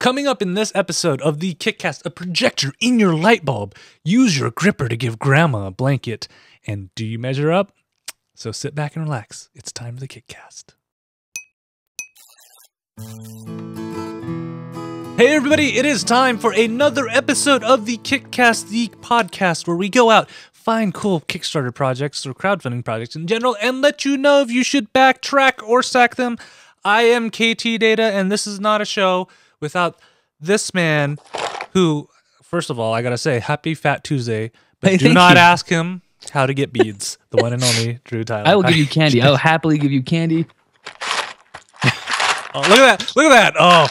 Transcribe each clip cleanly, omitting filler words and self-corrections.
Coming up in this episode of the KickCast, a projector in your light bulb. Use your gripper to give grandma a blanket. And do you measure up? So sit back and relax. It's time for the KickCast. Hey everybody, it is time for another episode of the KickCast, the podcast where we go out, find cool Kickstarter projects or crowdfunding projects in general, and let you know if you should backtrack or sack them. I am Ktdata, and this is not a show without this man who, first of all, I gotta say, happy Fat Tuesday, but do not ask him how to get beads. The one and only Drew Tyler. I will give you candy. I will happily give you candy. Oh, look at that. Look at that. Oh.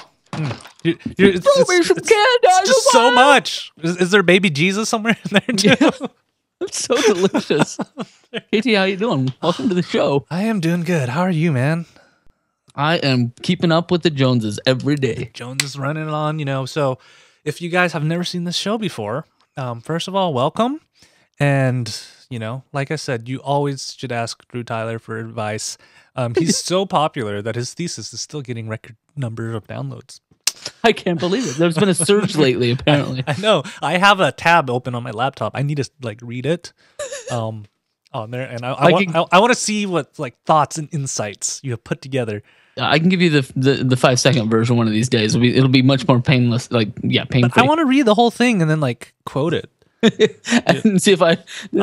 It's just so much. Is there baby Jesus somewhere in there too? Yeah. It's so delicious. KT, how you doing? Welcome to the show. I am doing good. How are you, man? I am keeping up with the Joneses every day. Jones is running on, you know. So if you guys have never seen this show before, first of all, welcome. And, you know, like I said, you always should ask Drew Tyler for advice. He's so popular that his thesis is still getting record numbers of downloads. I can't believe it. There's been a surge lately, apparently. I know. I have a tab open on my laptop. I need to like read it on there, and I want to see what like thoughts and insights you have put together. I can give you the 5-second version one of these days. It'll be much more painless. Like painful. I want to read the whole thing and then like quote it. And see if I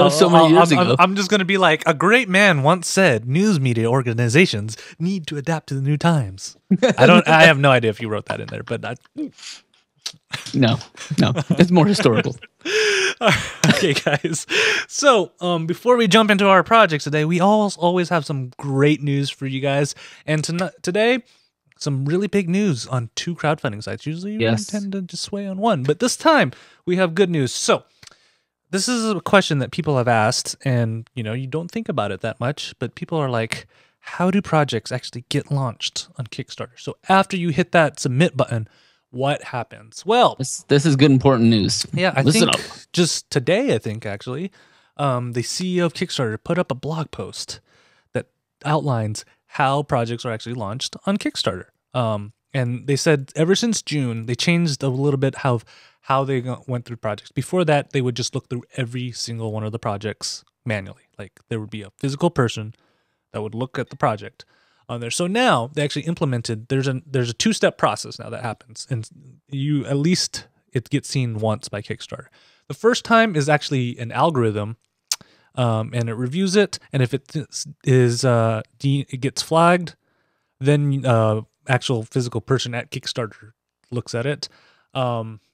so many years ago. I'm just gonna be like, a great man once said, news media organizations need to adapt to the new times. I have no idea if you wrote that in there, but no, it's more historical. Okay, guys. So before we jump into our projects today, we always have some great news for you guys. And today, some really big news on 2 crowdfunding sites. Usually we tend to just sway on one, but this time we have good news. So this is a question that people have asked, and you know, you don't think about it that much, but people are like, how do projects actually get launched on Kickstarter? So after you hit that submit button, what happens? Well, this is good, important news. Yeah, I think just today, actually, the CEO of Kickstarter put up a blog post that outlines how projects are actually launched on Kickstarter. And they said ever since June, they changed a little bit how they went through projects. Before that, they would just look through every single one of the projects manually. Like there would be a physical person that would look at the project on there. So now they actually implemented, there's a 2-step process now that happens. And it gets seen once by Kickstarter. The first time is actually an algorithm, and it reviews it. And if it it gets flagged, then actual physical person at Kickstarter looks at it.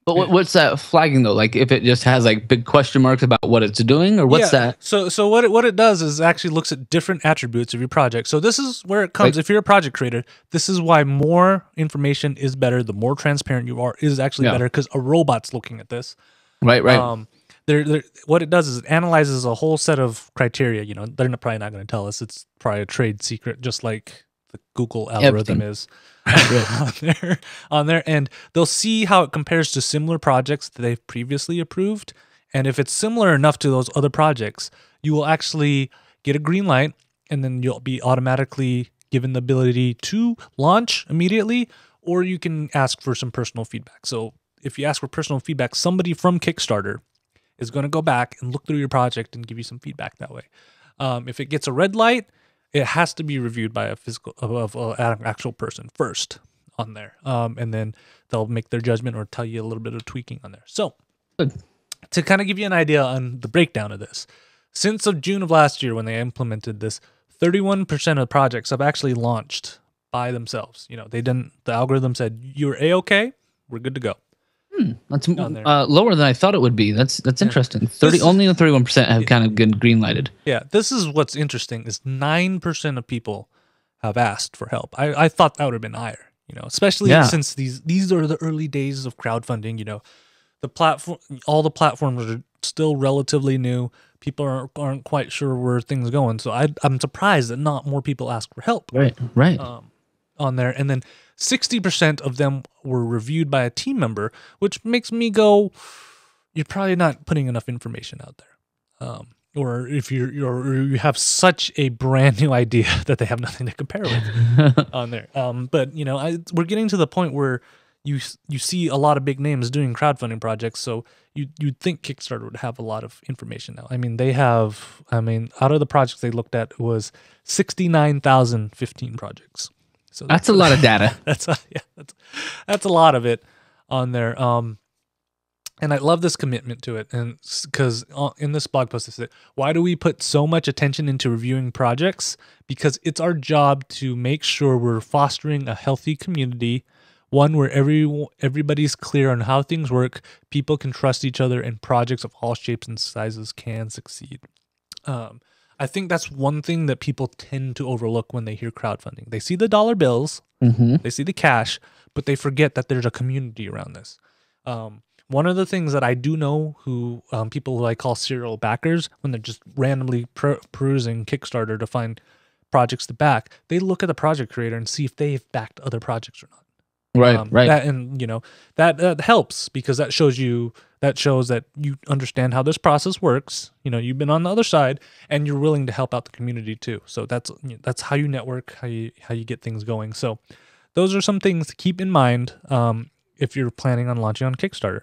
But what's that flagging though? Like if it just has like big question marks about what it's doing, or what's that? So what it does is actually looks at different attributes of your project. So this is where it comes. If you're a project creator, this is why more information is better. The more transparent you are is actually better, because a robot's looking at this. Right. What it does is it analyzes a whole set of criteria. You know, they're probably not going to tell us. It's probably a trade secret, just like the Google algorithm is on there, and they'll see how it compares to similar projects that they've previously approved. And if it's similar enough to those other projects, you will actually get a green light, and then you'll be automatically given the ability to launch immediately, or you can ask for some personal feedback. So if you ask for personal feedback, somebody from Kickstarter is going to go back and look through your project and give you some feedback that way. If it gets a red light, it has to be reviewed by an actual person first on there. And then they'll make their judgment or tell you a little bit of tweaking on there. So to kind of give you an idea on the breakdown of this, since of June of last year when they implemented this, 31% of projects have actually launched by themselves. You know, the algorithm said, you're A-okay, we're good to go. That's lower than I thought it would be. That's interesting. Only 31% have kind of been green lighted. Yeah, this is what's interesting is 9% of people have asked for help. I thought that would have been higher, you know, especially since these are the early days of crowdfunding. You know, all the platforms are still relatively new. People aren't quite sure where things are going. So I'm surprised that not more people ask for help. Right. On there, and then 60% of them were reviewed by a team member, which makes me go, you're probably not putting enough information out there. Or if you have such a brand new idea that they have nothing to compare with on there. But you know, we're getting to the point where you see a lot of big names doing crowdfunding projects, so you'd think Kickstarter would have a lot of information now. I mean, they have, out of the projects they looked at, it was 69,015 projects. So that's a lot of data. That's a lot of it on there. And I love this commitment to it, and because in this blog post, they said, why do we put so much attention into reviewing projects? Because it's our job to make sure we're fostering a healthy community, one where everybody's clear on how things work, people can trust each other, and projects of all shapes and sizes can succeed. I think that's one thing that people tend to overlook when they hear crowdfunding. They see the dollar bills, they see the cash, but they forget that there's a community around this. One of the things that I do know, who people who I call serial backers, when they're just randomly perusing Kickstarter to find projects to back, they look at the project creator and see if they've backed other projects or not. Right. That helps, because that shows that you understand how this process works. You've been on the other side, and you're willing to help out the community too. So that's how you network, how you get things going. So those are some things to keep in mind if you're planning on launching on Kickstarter.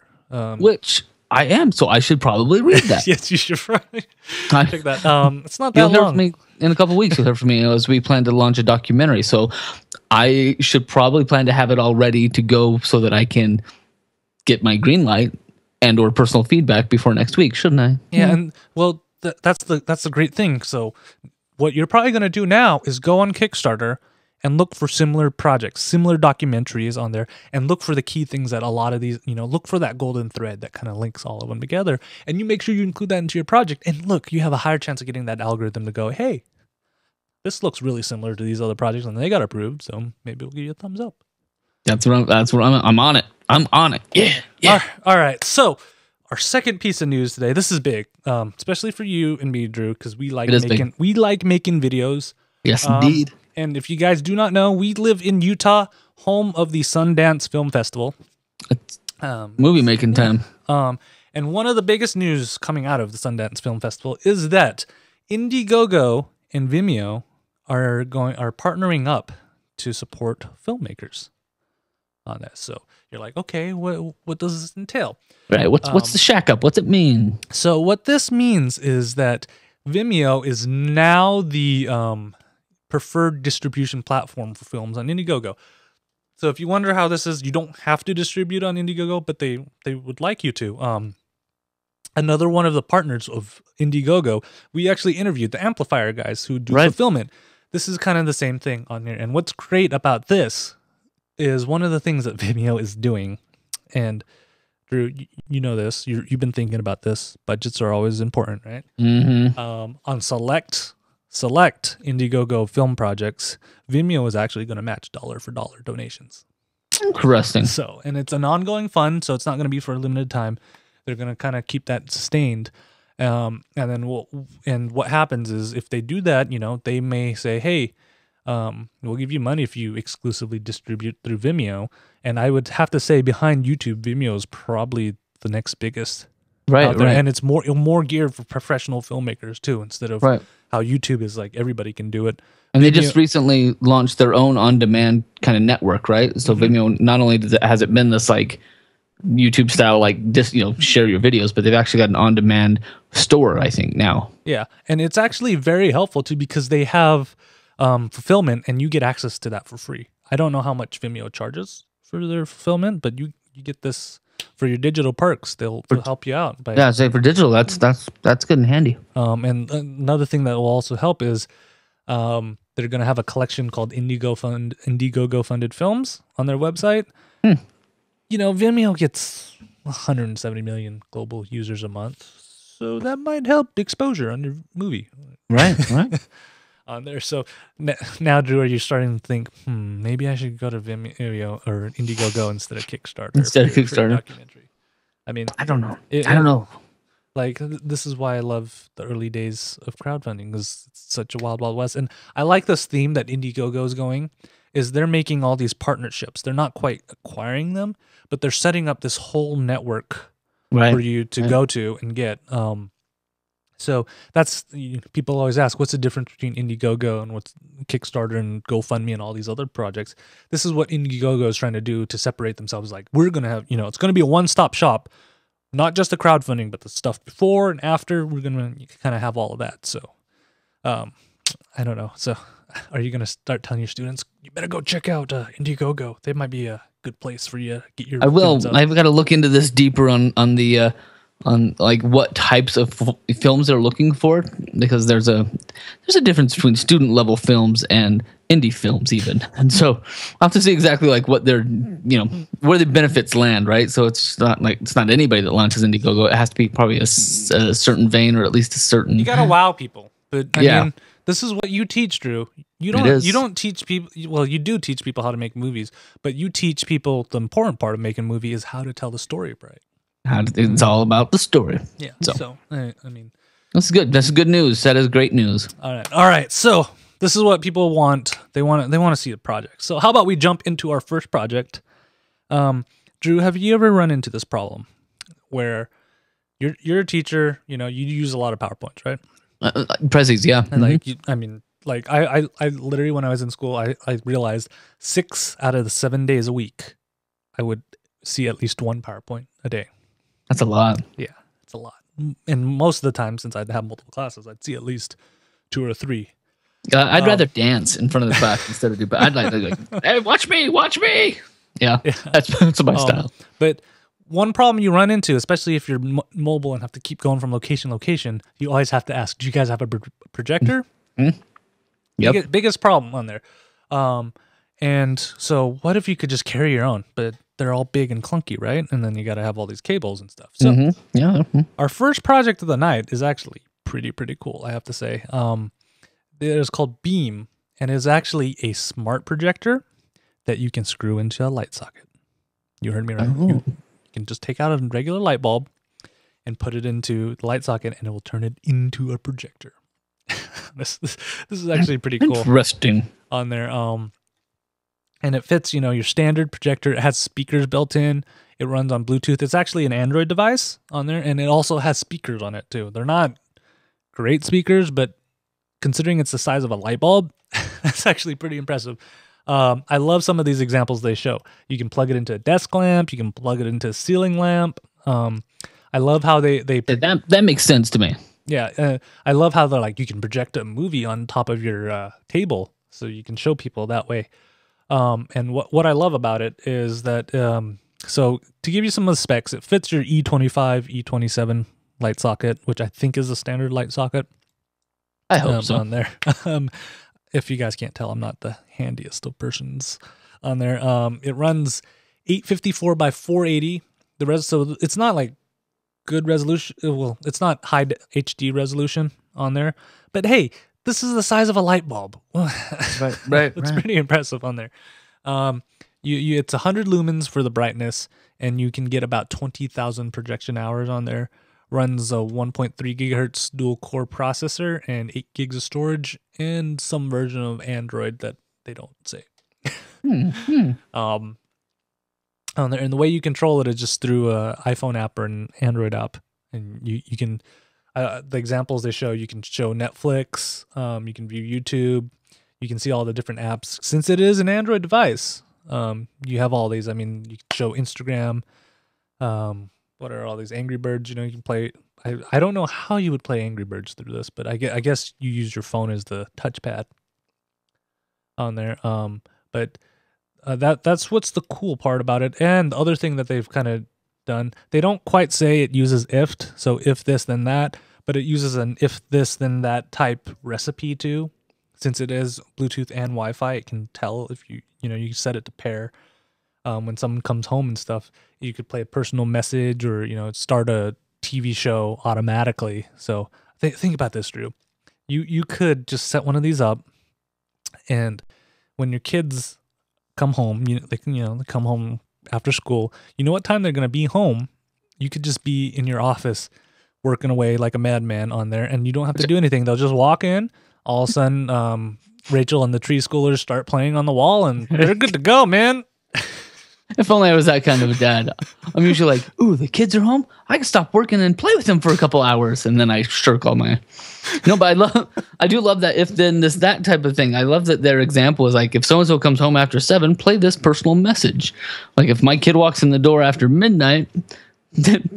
Which I am, so I should probably read that. Yes, you should probably check that. It's not that long. You'll hear from me in a couple of weeks. You'll hear from me as we plan to launch a documentary. So I should probably plan to have it all ready to go so that I can get my green light and or personal feedback before next week, shouldn't I? Yeah, and well, that's the great thing. So what you're probably going to do now is go on Kickstarter and look for similar projects, similar documentaries on there, and look for the key things that a lot of these, look for that golden thread that kind of links all of them together, and you make sure you include that into your project. And look, you have a higher chance of getting that algorithm to go, hey, this looks really similar to these other projects, and they got approved, so maybe we'll give you a thumbs up. I'm on it. I'm on it. Yeah. All right. So our second piece of news today. This is big, especially for you and me, Drew, because we like making videos. Yes, indeed. And if you guys do not know, we live in Utah, home of the Sundance Film Festival. It's movie making time. And one of the biggest news coming out of the Sundance Film Festival is that Indiegogo and Vimeo are partnering up to support filmmakers on this. So you're like, okay, what does this entail? Right. What's the shack up? What's it mean? So what this means is that Vimeo is now the preferred distribution platform for films on Indiegogo. So if you wonder how this is, you don't have to distribute on Indiegogo, but they would like you to. Another one of the partners of Indiegogo, we actually interviewed the Amplifier guys who do fulfillment. This is kind of the same thing on here. And what's great about this is one of the things that Vimeo is doing, and Drew, you know this, you've been thinking about this. Budgets are always important, right? Mm-hmm. On select Indiegogo film projects, Vimeo is actually going to match dollar for dollar donations. Interesting. So, and it's an ongoing fund, so it's not going to be for a limited time. They're going to kind of keep that sustained. And then what happens is, if they do that, they may say, hey, we'll give you money if you exclusively distribute through Vimeo. And I would have to say, behind YouTube, Vimeo is probably the next biggest. Right. And it's more geared for professional filmmakers too, instead of how YouTube is like everybody can do it. And they just recently launched their own on-demand kind of network, right? So Vimeo, not only has it been this like YouTube style, like share your videos, but they've actually got an on-demand store, I think, now. Yeah, and it's actually very helpful too, because they have fulfillment, and you get access to that for free. I don't know how much Vimeo charges for their fulfillment, but you get this for your digital perks. They'll help you out. Say for digital, that's good and handy. And another thing that will also help is they're going to have a collection called Indiegogo funded films on their website. Vimeo gets 170 million global users a month, so that might help exposure on your movie. Right. On there. So now, Drew, are you starting to think, maybe I should go to Vimeo or Indiegogo instead of Kickstarter? Documentary. I mean, I don't know. I don't know. Like, this is why I love the early days of crowdfunding, because it's such a wild, wild west. And I like this theme that Indiegogo is going, is they're making all these partnerships. They're not quite acquiring them, but they're setting up this whole network for you to go to and get. So that's, people always ask, what's the difference between Indiegogo and what's Kickstarter and GoFundMe and all these other projects? This is what Indiegogo is trying to do to separate themselves. Like, we're going to have, it's going to be a one-stop shop, not just the crowdfunding, but the stuff before and after. We're going to kind of have all of that. So, I don't know. So are you going to start telling your students, you better go check out Indiegogo? They might be a good place for you to get your... I will. I've got to look into this deeper on the... on like what types of films they're looking for, because there's a difference between student level films and indie films even, and so I'll have to see exactly like what they're where the benefits land, right? So it's not anybody that launches Indiegogo. It has to be probably a certain vein, or at least a certain. You gotta wow people, but I mean, this is what you teach, Drew. You don't teach people. Well, you do teach people how to make movies, but you teach people the important part of making a movie is how to tell the story right. It's all about the story. Yeah. So I mean, that's good. That's good news. That is great news. All right. So this is what people want. They want to see a project. So how about we jump into our first project? Drew, have you ever run into this problem where you're a teacher? You use a lot of PowerPoints, right? Prezzies, yeah. And I literally, when I was in school, I realized 6 out of the 7 days a week, I would see at least one PowerPoint a day. That's a lot. Yeah, it's a lot. And most of the time, since I'd have multiple classes, I'd see at least 2 or 3. I'd rather dance in front of the class instead of do. But I'd like to hey, watch me. Yeah. That's my style. But one problem you run into, especially if you're mobile and have to keep going from location to location, you always have to ask, do you guys have a projector? Mm-hmm. Yep. Biggest problem on there. And so what if you could just carry your own? But they're all big and clunky, right? And then you got to have all these cables and stuff. So our first project of the night is actually pretty cool, I have to say. It is called Beam, and is actually a smart projector that you can screw into a light socket. You heard me right. You can just take out a regular light bulb and put it into the light socket, and it will turn it into a projector. This is actually pretty cool. Interesting. On there. And it fits, your standard projector. It has speakers built in. It runs on Bluetooth. It's actually an Android device on there, and it also has speakers on it too. They're not great speakers, but considering it's the size of a light bulb, that's actually pretty impressive. I love some of these examples they show. You can plug it into a desk lamp. You can plug it into a ceiling lamp. I love how they that makes sense to me. Yeah, I love how they're like, you can project a movie on top of your table, so you can show people that way. And what I love about it is that, so to give you some of the specs, it fits your E25, E27 light socket, which I think is a standard light socket. I hope so. On there. If you guys can't tell, I'm not the handiest of persons on there. It runs 854 by 480. So it's not like good resolution. Well, it's not high HD resolution on there, but hey, this is the size of a light bulb. Right. It's pretty impressive on there. It's 100 lumens for the brightness, and you can get about 20,000 projection hours on there. Runs a 1.3 gigahertz dual core processor and 8 gigs of storage, and some version of Android that they don't say. On there, and the way you control it is just through an iPhone app or an Android app, and you can. The examples they show, you can show Netflix, you can view YouTube, you can see all the different apps. Since it is an Android device, you have all these. I mean, you can show Instagram. What are all these Angry Birds? You can play. I don't know how you would play Angry Birds through this, but I guess you use your phone as the touchpad on there. But that's what's the cool part about it. And the other thing that they've kind of done, they don't quite say it uses IFT, so if this then that, but it uses an if this then that type recipe too. Since it is Bluetooth and Wi-Fi, it can tell if you set it to pair. When someone comes home and stuff, you could play a personal message or start a TV show automatically. So think about this, Drew. You could just set one of these up, and when your kids come home, they come home after school. You know what time they're going to be home. You could just be in your office working away like a madman on there, and you don't have to do anything. They'll just walk in. All of a sudden, Rachel and the tree schoolers start playing on the wall, and they're good to go, man. If only I was that kind of a dad. I'm usually like, ooh, the kids are home. I can stop working and play with them for a couple hours, and then I shirk all my. No, but I do love that. If then that type of thing. I love that their example is like, if so and so comes home after 7, play this personal message. Like if my kid walks in the door after midnight, then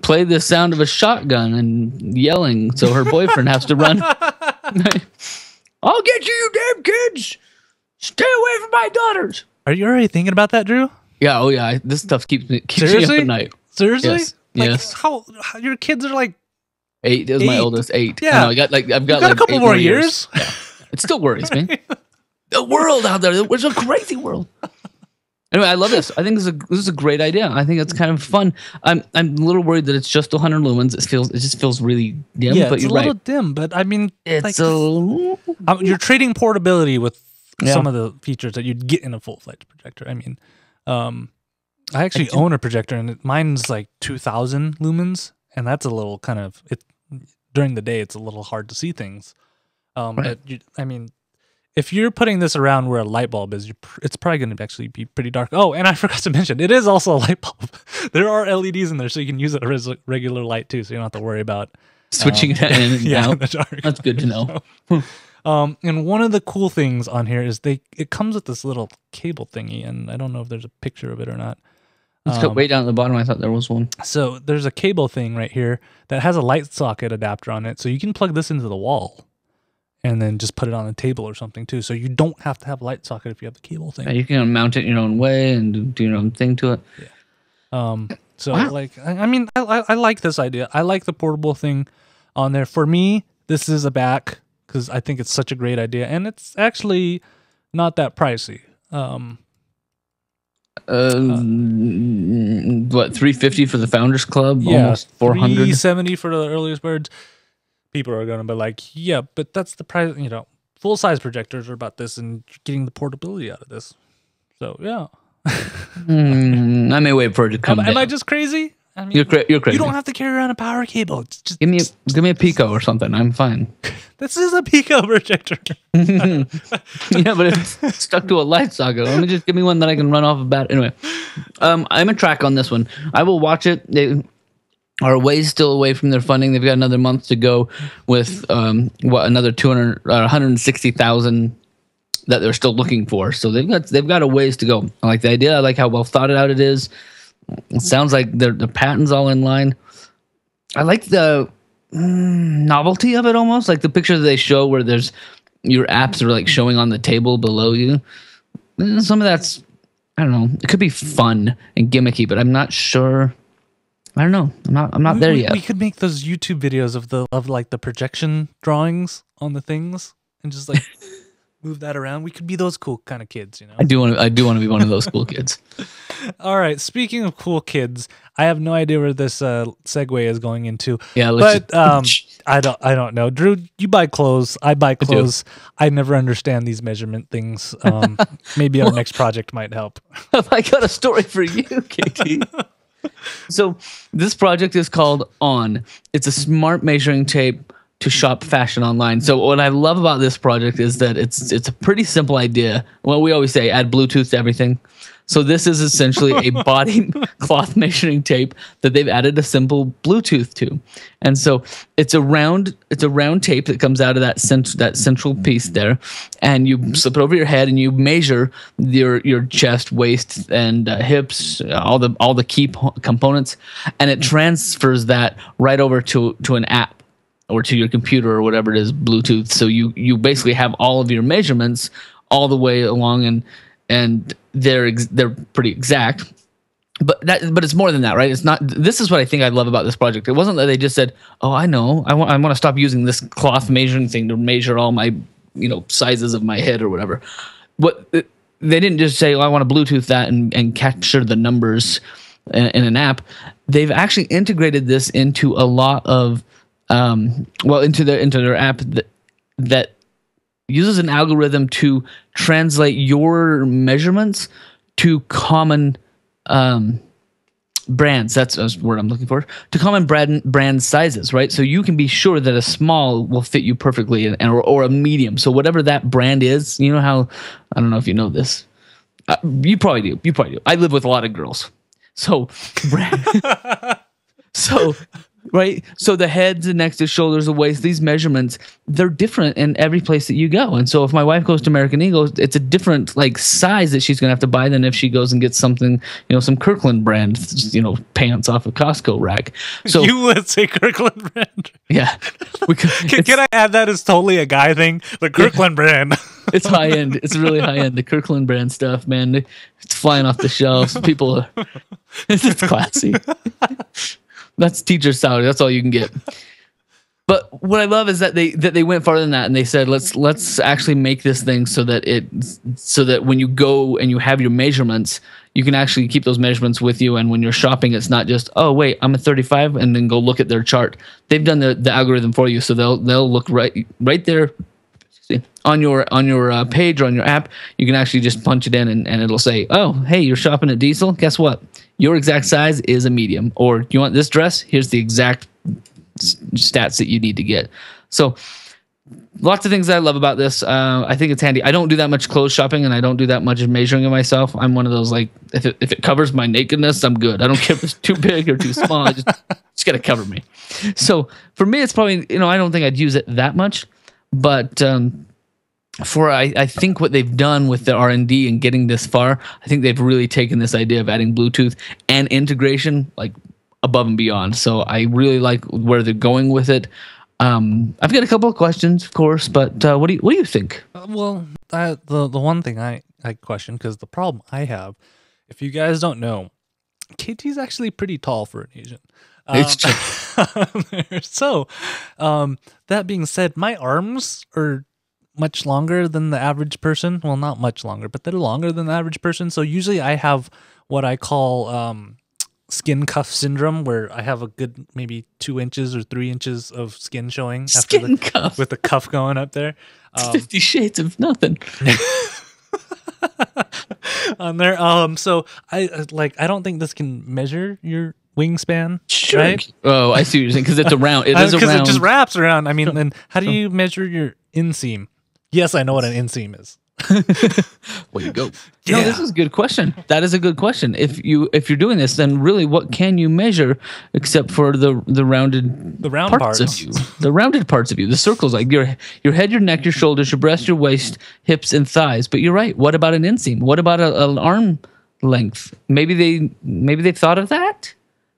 play the sound of a shotgun and yelling, so her boyfriend has to run. I'll get you, you damn kids! Stay away from my daughters. Are you already thinking about that, Drew? Yeah, oh yeah. This stuff keeps me up at night. Seriously? Yes. Like, yes. How your kids are like 8 is my oldest. 8. Yeah. I've got a couple more years. Yeah. It still worries me. The world out there, it's a crazy world. Anyway, I love this. I think this is a great idea. I think it's kind of fun. I'm a little worried that it's just 100 lumens. It just feels really dim. Yeah, but it's you're a little right. dim. But I mean, It's you're trading portability with some of the features that you'd get in a full-fledged projector. I mean, I actually own a projector, and mine's like 2,000 lumens, and that's a little kind of during the day. It's a little hard to see things. But I mean, if you're putting this around where a light bulb is, it's probably going to actually be pretty dark. Oh, and I forgot to mention, it is also a light bulb. There are LEDs in there, so you can use it as regular light too, so you don't have to worry about switching it in and out. In the dark. That's good to know. And one of the cool things on here is it comes with this little cable thingy, and I don't know if there's a picture of it or not. Let's go way down at the bottom. I thought there was one. So there's a cable thing right here that has a light socket adapter on it, so you can plug this into the wall and then just put it on the table or something too. So you don't have to have a light socket if you have the cable thing. Yeah, you can mount it your own way and do your own thing to it. Yeah. Like, I mean, I like this idea. I like the portable thing on there. For me, this is a back because I think it's such a great idea, and it's actually not that pricey. What, $350 for the Founders Club? Yeah, almost $400. $370 for the earliest birds. People are gonna be like, yeah, but that's the price. You know, full size projectors are about this, and you're getting the portability out of this. So yeah. I may wait for it to come. Am I just crazy? I mean, you're crazy. You don't have to carry around a power cable. It's just give me a Pico or something. I'm fine. This is a Pico projector. Yeah, but it's stuck to a light socket. Let me just give me one that I can run off a bat. Anyway, I'm a track on this one. I will watch it. They are ways still away from their funding. They've got another month to go with another 160,000 that they're still looking for. So they've got a ways to go. I like the idea. I like how well thought out it is. It sounds like the patent's all in line. I like the novelty of it almost, like the picture that they show where there's your apps are like showing on the table below you. Some of that's, I don't know. It could be fun and gimmicky, but I'm not sure. I don't know. I'm not there yet. We could make those YouTube videos of like the projection drawings on the things and just like move that around. We could be those cool kind of kids, you know. I do want to be one of those cool kids. All right. Speaking of cool kids, I have no idea where this segue is going into. Yeah, but I don't know. Drew, you buy clothes. I buy clothes. I never understand these measurement things. Maybe our next project might help. I got a story for you, KT. So this project is called On. It's a smart measuring tape to shop fashion online. So what I love about this project is that it's a pretty simple idea. Well, we always say add Bluetooth to everything. So this is essentially a body cloth measuring tape that they've added a simple Bluetooth to. And so it's a round tape that comes out of that central piece there, and you slip it over your head and you measure your chest, waist, and hips, all the key components, and it transfers that right over to an app or to your computer or whatever it is, Bluetooth. So you basically have all of your measurements all the way along, and they're pretty exact, but it's more than that, right? It's not. This is what I think I love about this project. It wasn't that they just said, "Oh, I know, I want to stop using this cloth measuring thing to measure all my sizes of my head or whatever." They didn't just say, "Oh, I want to Bluetooth that and capture the numbers in an app." They've actually integrated this into a lot of into their app that uses an algorithm to translate your measurements to common brands. That's the word I'm looking for. To common brand sizes, right? So you can be sure that a small will fit you perfectly, or a medium. So whatever that brand is, you know how, I don't know if you know this, You probably do. You probably do. I live with a lot of girls, so so. Right. So the head, the neck, the shoulders, the waist, these measurements, they're different in every place that you go. And so if my wife goes to American Eagle, it's a different like size that she's going to have to buy than if she goes and gets something, some Kirkland brand, pants off a Costco rack. So you would say Kirkland brand. Yeah. Can I add that as totally a guy thing? The Kirkland brand. It's high end. It's really high end. The Kirkland brand stuff, man. It's flying off the shelves. People are, it's classy. That's teacher's salary. That's all you can get. But what I love is that they went farther than that, and they said let's actually make this thing so that when you go and you have your measurements, you can actually keep those measurements with you. And when you're shopping, it's not just, oh wait, I'm a 35, and then go look at their chart. They've done the algorithm for you, so they'll look right there on your page or on your app. You can actually just punch it in, and it'll say, oh hey, you're shopping at Diesel. Guess what? Your exact size is a medium. Or you want this dress? Here's the exact stats that you need to get. So lots of things that I love about this. I think it's handy. I don't do that much clothes shopping, and I don't do that much measuring of myself. I'm one of those, like, if it covers my nakedness, I'm good. I don't care if it's too big or too small. I just got to cover me. So for me, it's probably, I don't think I'd use it that much. But I think what they've done with the R&D and getting this far, I think they've really taken this idea of adding Bluetooth and integration like above and beyond. So I really like where they're going with it. I've got a couple of questions, of course, but what do you think? Well, the one thing I question, because the problem I have, if you guys don't know, KT is actually pretty tall for an Asian. It's true. So, that being said, my arms are much longer than the average person. Well, not much longer, but they're longer than the average person. So usually I have what I call skin cuff syndrome, where I have a good maybe 2 inches or 3 inches of skin showing skin cuff with the cuff going up there. 50 Shades of nothing. On there. So I don't think this can measure your wingspan. Sure. Right? Oh, I see what you're saying, because it's around. It is around. Because it just wraps around. I mean, then how do you measure your inseam? Yes, I know what an inseam is. Way to go. Yeah. No, this is a good question. That is a good question. If you're doing this, then really what can you measure except for the round parts of you? The rounded parts of you. The circles, like your head, your neck, your shoulders, your breast, your waist, hips, and thighs. But you're right. What about an inseam? What about an arm length? Maybe they've thought of that.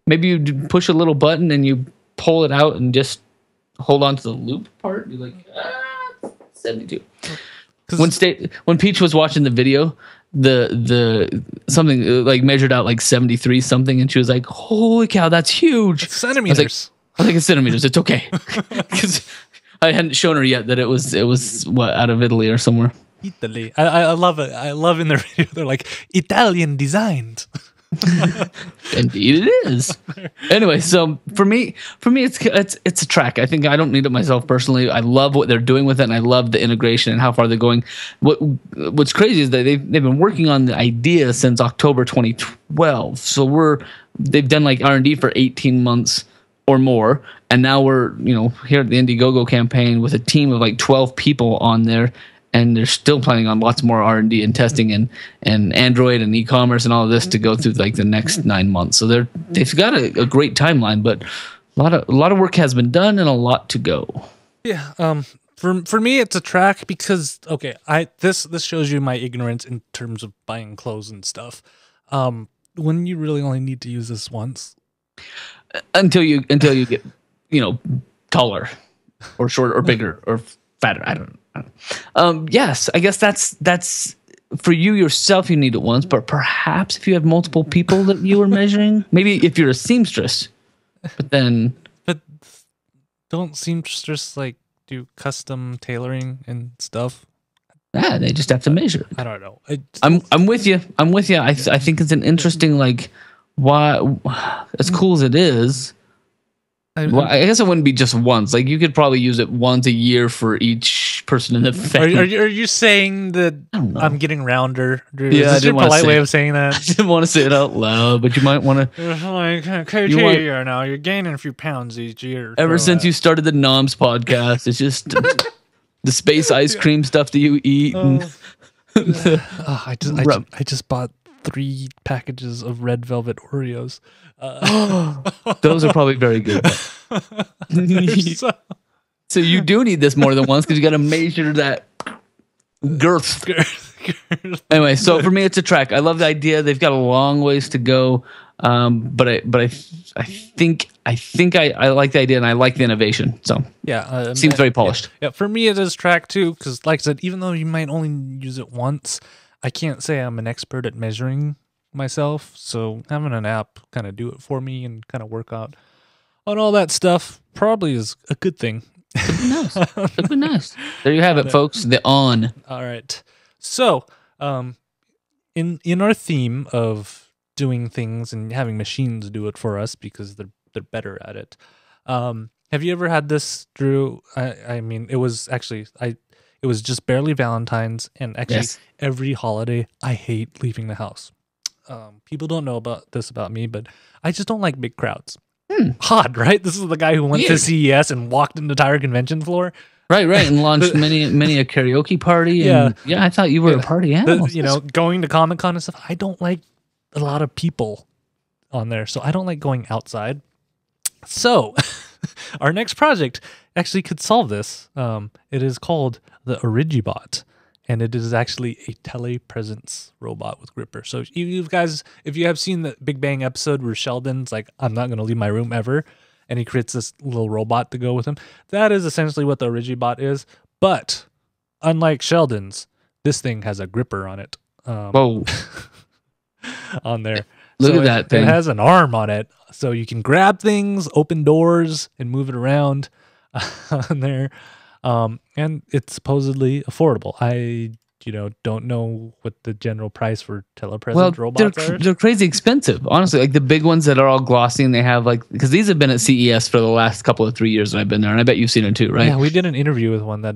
Maybe you push a little button and you pull it out and just hold on to the loop part. You're like, 72. When Peach was watching the video, the something like measured out like 73 something, and she was like, "Holy cow, that's huge!" It's centimeters. I think it's centimeters. It's okay, because I hadn't shown her yet that it was what, out of Italy or somewhere. Italy. I love it. I love in the video they're like, Italian designed. Indeed it is. Anyway, so for me it's a track. I think I don't need it myself personally. I love what they're doing with it, and I love the integration and how far they're going. What's crazy is that they've been working on the idea since October 2012. So they've done like R&D for 18 months or more, and now we're here at the Indiegogo campaign with a team of like 12 people on there. And they're still planning on lots more R&D and testing and Android and e-commerce and all of this to go through like the next 9 months. So they've got a great timeline, but a lot of work has been done and a lot to go. Yeah. For me, it's a track because this shows you my ignorance in terms of buying clothes and stuff. When you really only need to use this once, until you get taller or shorter or bigger or fatter. I don't know. Yes, I guess that's for you yourself. You need it once, but perhaps if you have multiple people that you are measuring, maybe if you're a seamstress, but don't seamstress like do custom tailoring and stuff? Yeah, they just have to measure. I don't know. I'm with you. I think it's an interesting, like, why, as cool as it is. Well, I guess it wouldn't be just once. Like, you could probably use it once a year for each person in the family. Are you saying that I'm getting rounder? Yeah, is this your polite way of saying that? I didn't want to say it out loud, but you might want to. Like, now you're gaining a few pounds each year. Ever since you started the Noms podcast, it's just the space ice cream stuff that you eat. I just bought 3 packages of red velvet Oreos. Those are probably very good. So you do need this more than once because you got to measure that girth. Anyway, so for me, it's a track. I love the idea. They've got a long ways to go, but I think I like the idea and I like the innovation. So yeah, seems very polished. Yeah, for me it is track too because, like I said, even though you might only use it once, I can't say I'm an expert at measuring myself. So having an app kind of do it for me and kind of work out on all that stuff probably is a good thing. It'd be nice. It'd be nice. There you have it, folks. The on. All right. So, in our theme of doing things and having machines do it for us because they're better at it. Have you ever had this, Drew? I mean, it was just barely Valentine's, and actually every holiday I hate leaving the house. People don't know about me, but I just don't like big crowds. Odd, right? This is the guy who went to CES and walked into Tire Convention Floor. Right, and launched many a karaoke party. And I thought you were a party animal. Going to Comic-Con and stuff. I don't like a lot of people on there, so I don't like going outside. So, our next project actually could solve this. It is called the Origibot, and it is actually a telepresence robot with gripper. So, you guys, if you have seen the Big Bang episode where Sheldon's like, "I'm not going to leave my room ever," and he creates this little robot to go with him. That is essentially what the Origibot is. But unlike Sheldon's, this thing has a gripper on it. Whoa. On there. Look at that thing. It has an arm on it. So you can grab things, open doors, and move it around on there. And it's supposedly affordable. I don't know what the general price for telepresence robots are. They're crazy expensive, honestly. Like the big ones that are all glossy and they have because these have been at CES for the last couple of 3 years that I've been there, and I bet you've seen it too, right? Yeah, we did an interview with one that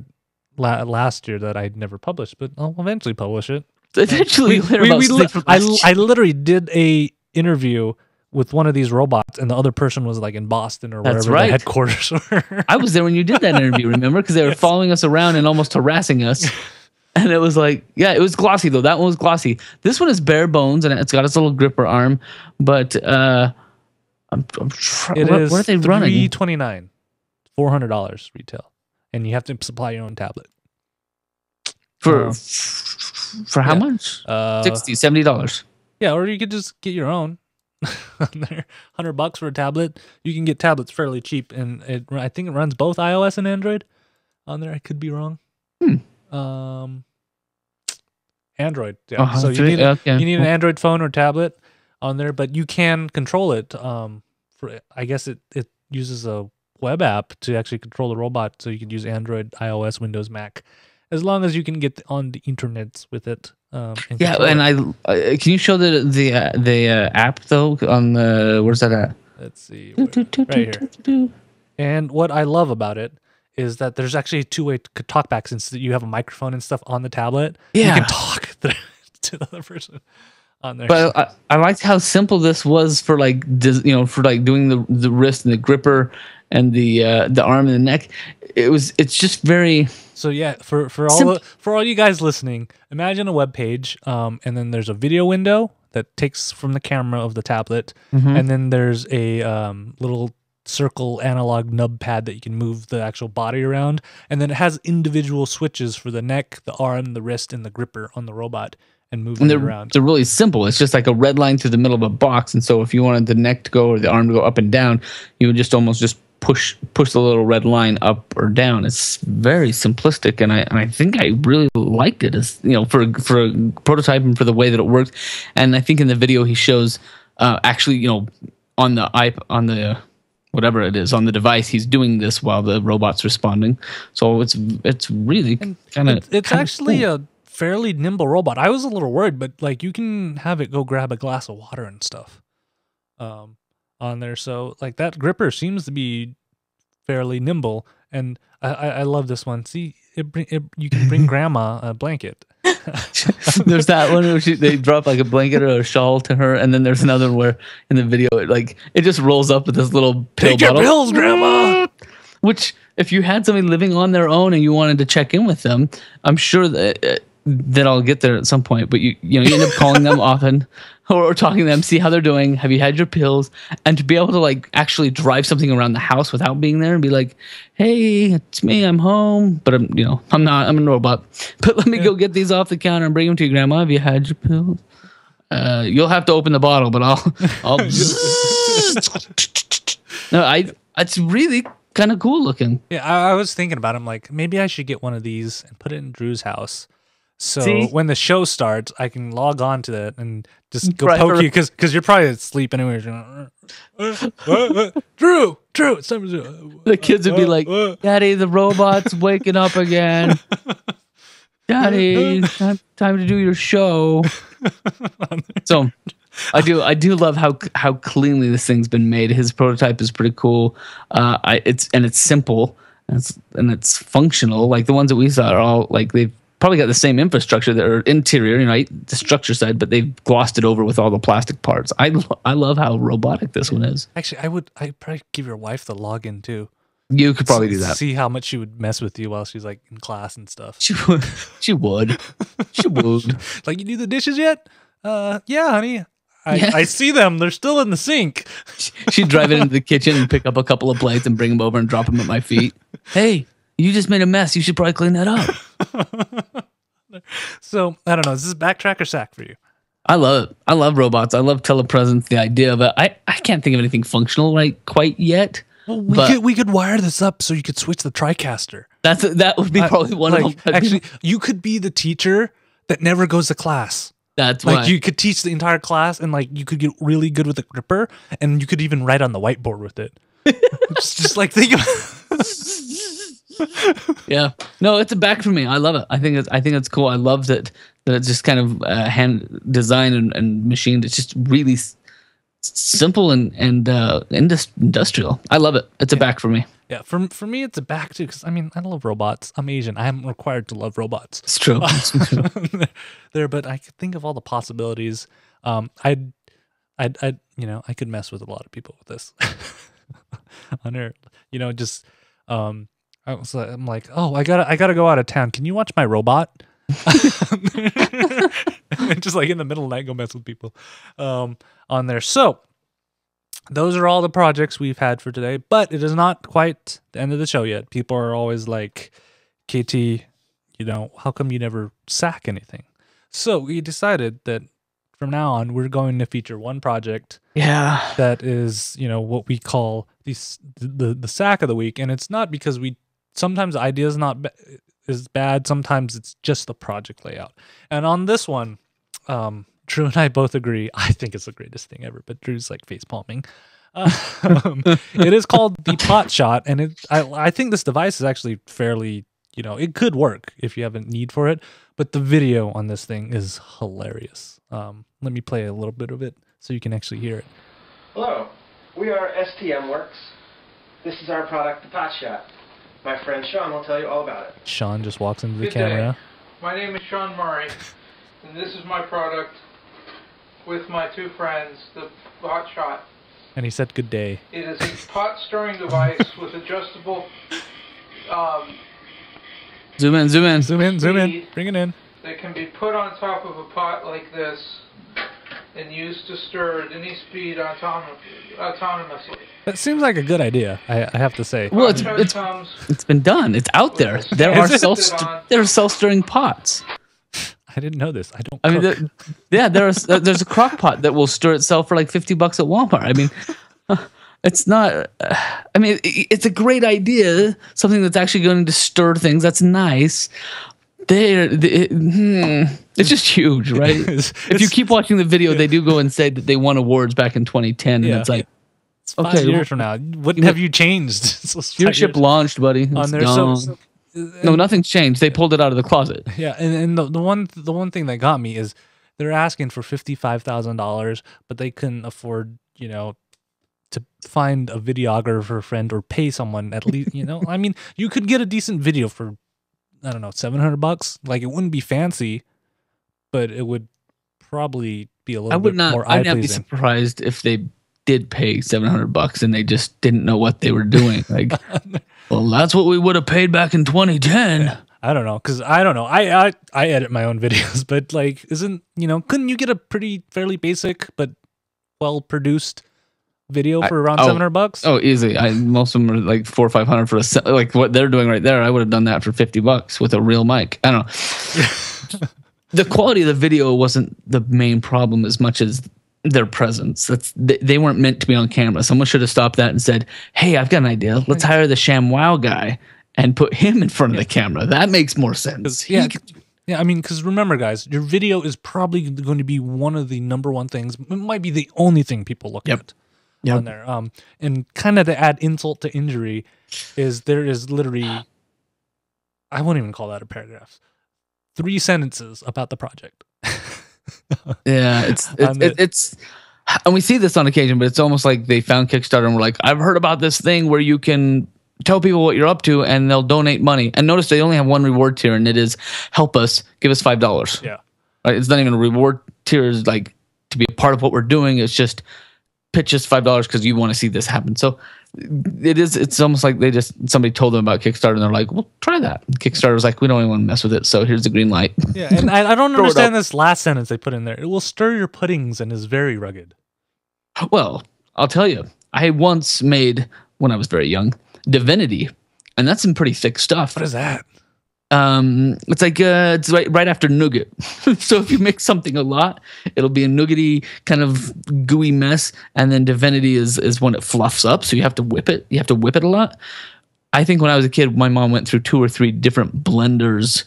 last year that I'd never published, but I'll eventually publish it. Eventually, I literally did a interview with one of these robots, and the other person was like in Boston or wherever the headquarters were. I was there when you did that interview, remember? Because they were following us around and almost harassing us. And it was like, it was glossy though. That one was glossy. This one is bare bones and it's got its little gripper arm. But what are they running? $329, $400 retail, and you have to supply your own tablet. For how much? $60, $70. Yeah, or you could just get your own. $100 for a tablet. You can get tablets fairly cheap, and I think it runs both iOS and Android on there. I could be wrong. Android. Yeah. So you need an Android phone or tablet on there, but you can control it. I guess it uses a web app to actually control the robot, so you can use Android, iOS, Windows, Mac, as long as you can get on the internets with it. And can you show the app though on the where's that at? Let's see, right here. And what I love about it is that there's actually a two-way talkback, since you have a microphone and stuff on the tablet. You can talk to the other person on there. But I liked how simple this was for doing the wrist and the gripper and the arm and the neck. It's just very. So yeah, for all you guys listening, imagine a web page, and then there's a video window that takes from the camera of the tablet, and then there's a little circle analog nub pad that you can move the actual body around, and then it has individual switches for the neck, the arm, the wrist, and the gripper on the robot, and moving it around. They're really simple. It's just like a red line through the middle of a box, and so if you wanted the neck to go or the arm to go up and down, you would just almost push the little red line up or down. It's very simplistic, and I think I really liked it as for a prototype and for the way that it worked. And I think in the video he shows actually on the whatever it is on the device, he's doing this while the robot's responding. So it's really kind of actually cool. A fairly nimble robot. I was a little worried, but you can have it go grab a glass of water and stuff on there. So that gripper seems to be fairly nimble, and I love this one. See, you can bring grandma a blanket. There's that one where they drop a blanket or a shawl to her, and then there's another one where in the video it just rolls up with this little pill Take bottle. Your pills, grandma. Which, if you had somebody living on their own and you wanted to check in with them, I'm sure that that I'll get there at some point. But you end up calling them often, or talking to them, see how they're doing. Have you had your pills? And to be able to like actually drive something around the house without being there and be like, hey, it's me, I'm home, but I'm not. I'm a robot. But let me go get these off the counter and bring them to you, Grandma. Have you had your pills? You'll have to open the bottle, but I'll. No, it's really kind of cool looking. Yeah, I was thinking about it. I'm like, maybe I should get one of these and put it in Drew's house. So when the show starts, I can log on to it and just go poke you because you're probably asleep anyway. Drew, it's time to do. The kids would be like, Daddy, the robot's waking up again. Daddy, time to do your show. So I do love how cleanly this thing's been made. His prototype is pretty cool. It's simple and it's functional. Like the ones that we saw are all like they've probably got the same infrastructure that are interior, the structure side, but they've glossed it over with all the plastic parts. I love how robotic this one is. Actually, I'd probably give your wife the login too. You could probably do that. See how much she would mess with you while she's like in class and stuff. She would. She would. Like, you do the dishes yet? Yeah, honey. I see them. They're still in the sink. She'd drive it into the kitchen and pick up a couple of plates and bring them over and drop them at my feet. Hey, you just made a mess. You should probably clean that up. So, I don't know. Is this backtrack or sack for you? I love it. I love robots. I love telepresence, the idea of it. I can't think of anything functional quite yet. Well, we could wire this up so you could switch the TriCaster. That would be probably one of them. Actually, you could be the teacher that never goes to class. That's like you could teach the entire class, and like you could get really good with the gripper, and you could even write on the whiteboard with it. just like think about. Yeah, no, it's a back for me. I love it. I think it's cool. I love that it's just kind of hand designed and machined. It's just really simple and industrial. I love it. It's a back for me. Yeah, for me, it's a back too. Because I mean, I love robots. I'm Asian. I am required to love robots. It's true. But I could think of all the possibilities. I could mess with a lot of people with this. On Earth, just I'm like, oh, I gotta go out of town. Can you watch my robot? And just like in the middle of the night, go mess with people on there. So those are all the projects we've had for today, but it is not quite the end of the show yet. People are always like, KT, how come you never sack anything? So we decided that from now on, we're going to feature one project that is, what we call the sack of the week. And it's not because sometimes the idea is bad. Sometimes it's just the project layout. And on this one, Drew and I both agree. I think it's the greatest thing ever, but Drew's like face palming. It is called the Pot Shot, and I think this device is actually fairly, it could work if you have a need for it. But the video on this thing is hilarious. Let me play a little bit of it so you can actually hear it. Hello, we are STM Works. This is our product, the Pot Shot. My friend Sean will tell you all about it. Sean just walks into the Good camera. Day. My name is Sean Murray, and this is my product with my two friends, the Pot Shot. And he said good day. It is a pot stirring device with adjustable Zoom in. Bring it in. That can be put on top of a pot like this and used to stir at any speed autonomously. That seems like a good idea, I have to say. Well, it's been done. It's out there. There are self-stirring pots. I didn't know this. I don't cook. There's a crock pot that will stir itself for like $50 at Walmart. I mean, it's not. It's a great idea. Something that's actually going to stir things. That's nice. It's just huge, right? If you keep watching the video, they do go and say that they won awards back in 2010, and it's like, it's 5 years from now. What have you changed? Your ship launched, buddy. It's on there, no, nothing's changed. They pulled it out of the closet. Yeah, and the one thing that got me is they're asking for $55,000, but they couldn't afford, to find a videographer friend or pay someone at least. I mean, you could get a decent video for, I don't know, $700. Like, it wouldn't be fancy, but it would probably be a little bit more eye-pleasing. I'd not be surprised if they did pay $700 and they just didn't know what they were doing. Like, well, that's what we would have paid back in 2010. I don't know, because I don't know. I edit my own videos, but like, couldn't you get a fairly basic but well produced video for around $700? Oh, easy. Most of them are like $400 or $500 for like what they're doing right there. I would have done that for $50 with a real mic. I don't know. The quality of the video wasn't the main problem as much as their presence. They weren't meant to be on camera. Someone should have stopped that and said, "Hey, I've got an idea. Let's hire the ShamWow guy and put him in front of the camera. That makes more sense." Yeah, I mean, because remember, guys, your video is probably going to be one of the number one things. It might be the only thing people look at on there. And kind of to add insult to injury is there is literally, I won't even call that a paragraph, 3 sentences about the project. Yeah, it's and we see this on occasion, but it's almost like they found Kickstarter and were like, "I've heard about this thing where you can tell people what you're up to and they'll donate money." And notice they only have one reward tier, and it is help us, give us $5. Yeah. Right? It's not even a reward tier, is like to be a part of what we're doing. It's just pitch us $5 because you want to see this happen. So it's almost like somebody told them about Kickstarter and they're like, "Well, try that." And Kickstarter's like, "We don't even want to mess with it, so here's the green light." Yeah, and I don't understand this last sentence they put in there. "It will stir your puddings and is very rugged." Well, I'll tell you, I once made, when I was very young, Divinity, and that's some pretty thick stuff. What is that? It's like it's right after nougat. So if you mix something a lot, it'll be a nougaty kind of gooey mess, and then Divinity is when it fluffs up. So you have to whip it. You have to whip it a lot. I think when I was a kid, my mom went through 2 or 3 different blenders,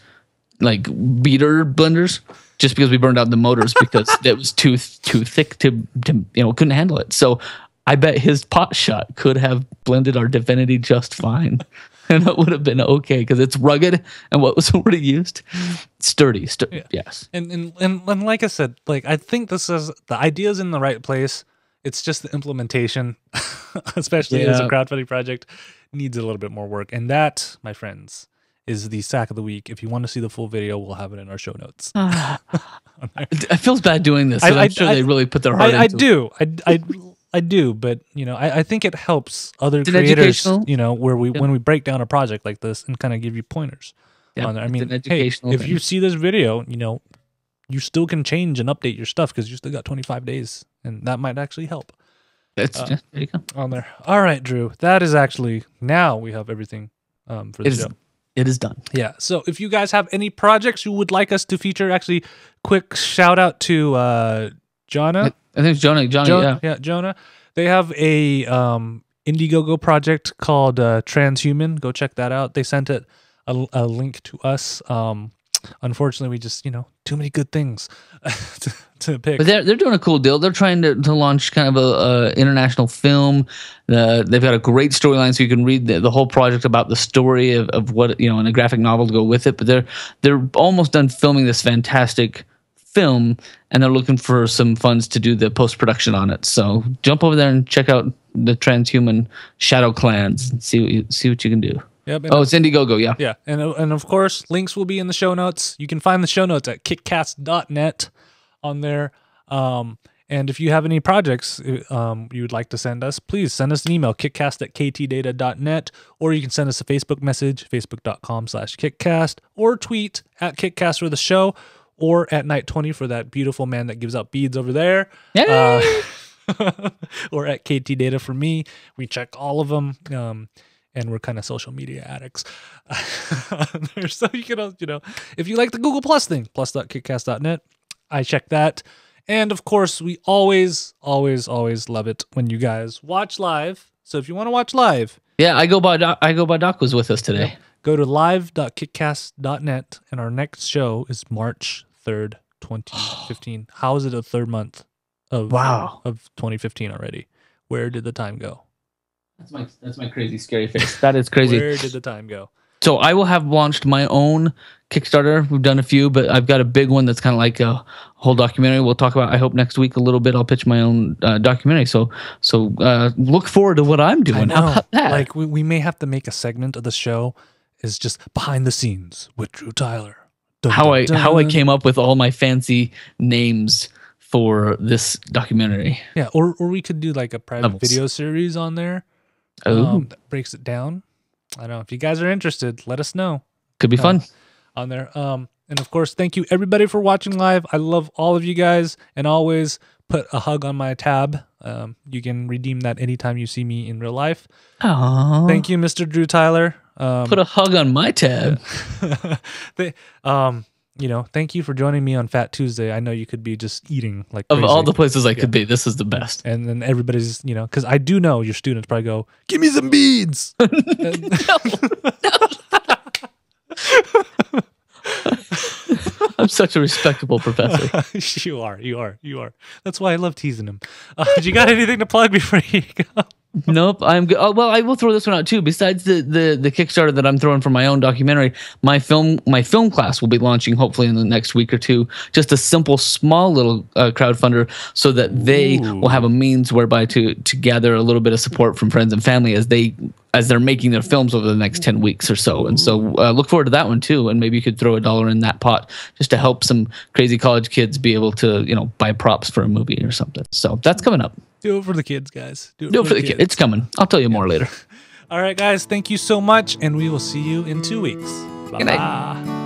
like beater blenders, just because we burned out the motors because it was too thick to couldn't handle it. So I bet his pot shot could have blended our Divinity just fine. And it would have been okay because it's rugged, and what was already used, sturdy. Yeah. Yes. And like I said, like I think this is the idea's in the right place. It's just the implementation, especially as a crowdfunding project, needs a little bit more work. And that, my friends, is the sack of the week. If you want to see the full video, we'll have it in our show notes. It feels bad doing this. I'm sure they really put their heart into it. I do, but I think it helps other creators, where when we break down a project like this and kind of give you pointers on there. I mean, hey, if you see this video, you still can change and update your stuff because you still got 25 days, and that might actually help. There you go. On there. All right, Drew. That is actually, now we have everything for the show. It is done. Yeah. So if you guys have any projects you would like us to feature, actually, quick shout out to Jonah. I think it's Jonah. Yeah, Jonah. They have a Indiegogo project called Transhuman. Go check that out. They sent it a link to us. Unfortunately, we just too many good things to pick. But they're doing a cool deal. They're trying to launch kind of a international film. They've got a great storyline, so you can read the whole project about the story of what in a graphic novel to go with it. But they're almost done filming this fantastic film, and they're looking for some funds to do the post-production on it. So jump over there and check out the Transhuman Shadow Clans and see what you can do. Yep, it's Indiegogo, yeah. Yeah, and of course, links will be in the show notes. You can find the show notes at kickcast.net on there. And if you have any projects you would like to send us, please send us an email, kickcast@ktdata.net, or you can send us a Facebook message, facebook.com/kickcast, or tweet at kickcast for the show, or at Night 20 for that beautiful man that gives out beads over there. Or at Ktdata for me. We check all of them. And we're kind of social media addicts. So you can, if you like the Google Plus thing, plus.kickcast.net, I check that. And of course, we always, always, always love it when you guys watch live. So if you want to watch live, I go by Doc was with us today. Go to live.kickcast.net, and our next show is March 3rd, 2015. How is it a third month of 2015 already? Where did the time go? That's my crazy scary face. That is crazy. Where did the time go? So I will have launched my own Kickstarter. We've done a few, but I've got a big one that's kind of like a whole documentary. We'll talk about, I hope, next week a little bit. I'll pitch my own documentary. So look forward to what I'm doing. How about that? Like we may have to make a segment of the show is just behind the scenes with Drew Tyler. How I came up with all my fancy names for this documentary. Yeah, or we could do like a private video series on there. That breaks it down. I don't know. If you guys are interested, let us know. Could be fun. on there. And of course, thank you everybody for watching live. I love all of you guys, and always put a hug on my tab. You can redeem that anytime you see me in real life. Aww. Thank you, Mr. Drew Tyler. Put a hug on my tab. Thank you for joining me on Fat Tuesday. I know you could be just eating like Of crazy. all the places I could be, this is the best. And then everybody's, because I do know your students probably go, give me some beads. I'm such a respectable professor. You are. That's why I love teasing him. You got anything to plug before you go? Nope, I'm good. Oh, well, I will throw this one out too. Besides the Kickstarter that I'm throwing for my own documentary, my film class will be launching hopefully in the next week or two. Just a simple, small little crowdfunder, so that they will have a means whereby to gather a little bit of support from friends and family as they're making their films over the next 10 weeks or so. And so look forward to that one too. And maybe you could throw $1 in that pot just to help some crazy college kids be able to, buy props for a movie or something. So that's coming up. Do it for the kids, guys. Do it for the kids. It's coming. I'll tell you more later. All right, guys. Thank you so much. And we will see you in 2 weeks. Bye-bye. Good night.